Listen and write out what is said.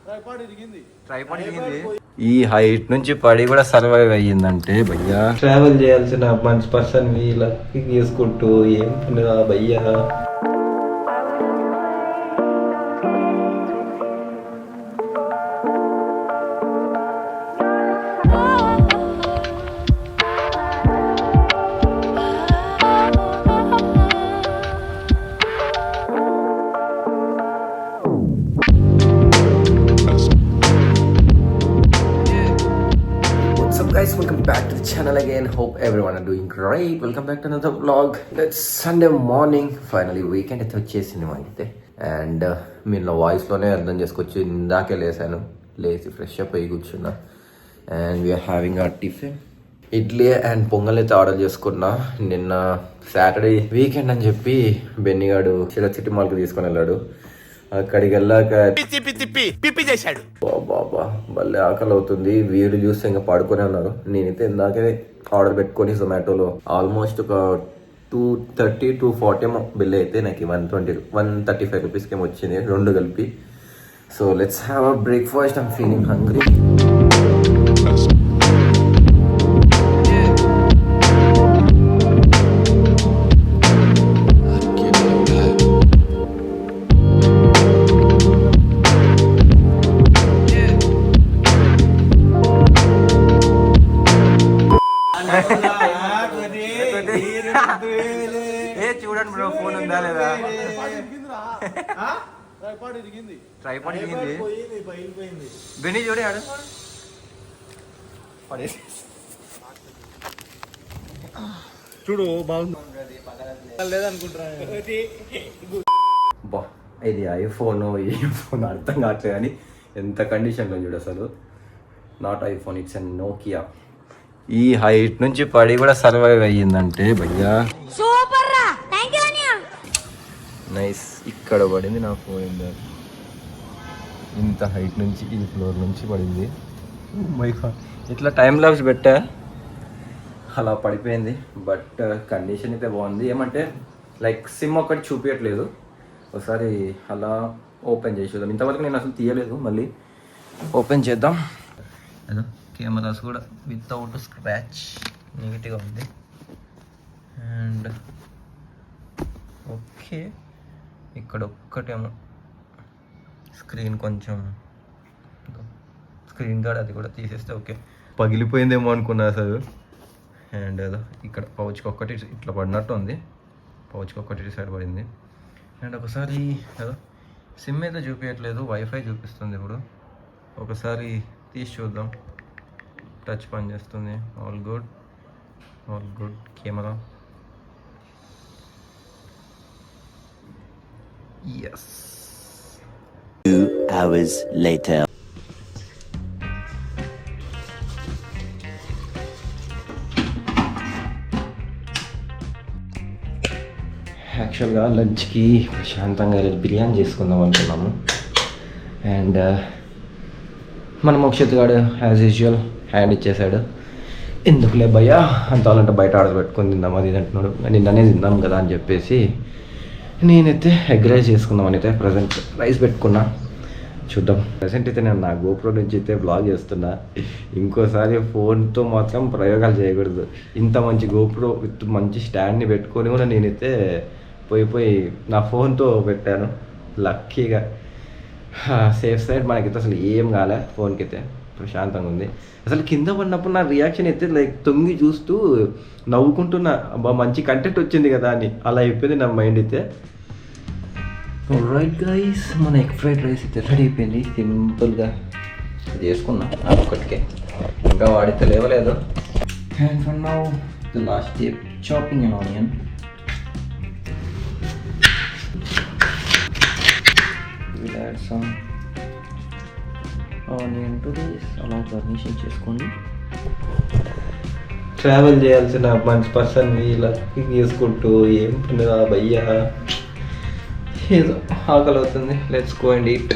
Tripod ఇరిగింది. ఈ height నుంచి పడి కూడా సర్వైవ్ అయ్యిందంటే భయ్యా, ట్రావెల్ చేయాల్సిన మంచి పర్సన్ వీళ్ళ తీసుకుంటూ ఏం పనిరా భయ్యా. Guys, welcome back to the channel again. Hope everyone are doing great. Welcome back to another vlog. It's Sunday morning. Finally weekend అయితే వచ్చేసింది మనకైతే. అండ్ మీరు వాయిస్లోనే అర్థం చేసుకోవచ్చు, ఇందాకే లేసాను, లేచి ఫ్రెష్ అప్ అయ్యి కూర్చున్నా. అండ్ వీఆర్ హ్యావింగ్ ఆ టిఫిన్ ఇడ్లీ అండ్ పొంగల్ అయితే ఆర్డర్ చేసుకున్నా. నిన్న సాటర్డే వీకెండ్ అని చెప్పి బెన్నిగాడు సిటీ మాల్కి తీసుకొని వెళ్ళాడు. అక్కడికి వెళ్ళాక పిప్పి చేశాడు. బాబా భలే ఆకలి అవుతుంది. వీడు చూస్తే ఇంకా పడుకునే ఉన్నారు. నేనైతే ఇందాకే ఆర్డర్ పెట్టుకొని జొమాటోలో ఆల్మోస్ట్ ఒక 230 240 ఏమో బిల్ అయితే నాకు 135 రూపీస్కి ఏమో వచ్చింది, రెండు కలిపి. So let's have a breakfast. I'm feeling hungry. చూడండి బ్రో, ఫోన్ ఉందా లేదా? ట్రైపాడ్ ఇరిగింది. బెన్నీ చూడే ఆడు చూడు, బాగుంది లేదనుకుంటా. బా, ఇది ఐఫోన్ ఈ ఫోన్ అర్థం కావట్లేదు కానీ ఎంత కండిషన్లో చూడు అసలు. Not iPhone, it's and Nokia. ఈ హైట్ నుంచి పడి కూడా సర్వైవ్ అయ్యిందంటే భయ్యా నైస్. ఇక్కడ పడింది నా ఫోన్. ఇంత హైట్ నుంచి, ఈ ఫ్లోర్ నుంచి పడింది. ఇట్లా టైం లాప్స్ పెట్టా, అలా పడిపోయింది. బట్ కండిషన్ అయితే బాగుంది. ఏమంటే లైక్ సిమ్ ఒకటి చూపించట్లేదు. ఒకసారి అలా ఓపెన్ చేసి చూద్దాం. ఇంతవరకు నేను అసలు తీయలేదు, మళ్ళీ ఓపెన్ చేద్దాం. ఏదో కెమెరాస్ కూడా వితౌట్ స్క్రాచ్ నీట్గా ఉంది. అండ్ ఓకే, ఇక్కడ ఒక్కటేమో స్క్రీన్ కొంచెం స్క్రీన్ గార్డ్, అది కూడా తీసేస్తే ఓకే. పగిలిపోయిందేమో అనుకున్నా అసలు. అండ్ ఏదో ఇక్కడ పౌచ్కి ఒక్కటి ఇట్లా పడినట్టు ఉంది, పౌచ్కి ఒక్కటి సైడ్ పడింది. అండ్ ఒకసారి ఏదో సిమ్ అయితే చూపించట్లేదు, వైఫై చూపిస్తుంది. ఇప్పుడు ఒకసారి తీసి చూద్దాం. టచ్ పని చేస్తుంది. All good, all good. Camera yes. 2 hours later. యాక్చువల్గా లంచ్కి ప్రశాంతంగా బిర్యానీ చేసుకుందాం అనుకున్నాము. అండ్ మన మోక్షిత్ గాడు యాజ్ యూజువల్ హ్యాండ్ ఇచ్చేసాడు. ఎందుకులే భయ్యా అంత వాళ్ళంటే బయట ఆర్డర్ పెట్టుకొని తిందాం అది అంటున్నాడు. నిన్ననే తిందాం కదా అని చెప్పేసి నేనైతే ఎగ్ రైస్ చేసుకుందామని అయితే ప్రజెంట్ రైస్ పెట్టుకున్నా. చూద్దాం. ప్రజెంట్ అయితే నేను నా గోప్రో నుంచి అయితే బ్లాగ్ చేస్తున్నా. ఇంకోసారి ఫోన్తో మాత్రం ప్రయోగాలు చేయకూడదు. ఇంత మంచి గోప్రో విత్ మంచి స్టాండ్ని పెట్టుకొని కూడా నేనైతే పోయి నా ఫోన్తో పెట్టాను. లక్కీగా సేఫ్ సైడ్ మనకైతే అసలు ఏం కాలే. ఫోన్కి అయితే ప్రశాంతంగా ఉంది. అసలు కింద పడినప్పుడు నా రియాక్షన్ అయితే లైక్ తొంగి చూస్తూ నవ్వుకుంటున్నా, అబ్బా మంచి కంటెంట్ వచ్చింది కదా అని. అలా అయిపోయింది నా మైండ్ అయితే. రైట్ గైస్, మన ఎగ్ ఫ్రైడ్ రైస్ అయితే రెడీ అయిపోయింది. సింపుల్గా చేసుకున్నా ఒక్కటికే, ఇంకా వాడితే లేవలేదు. And for now the last step, chopping and onion. Will add some onion to this. అలా గార్నిషింగ్ చేసుకోండి. ట్రావెల్ చేయాల్సిన మంచి పర్సన్ ఇలా తీసుకుంటూ ఏం పనిరా భయ్యా. ఏదో ఆకలి అవుతుంది. Let's go and eat.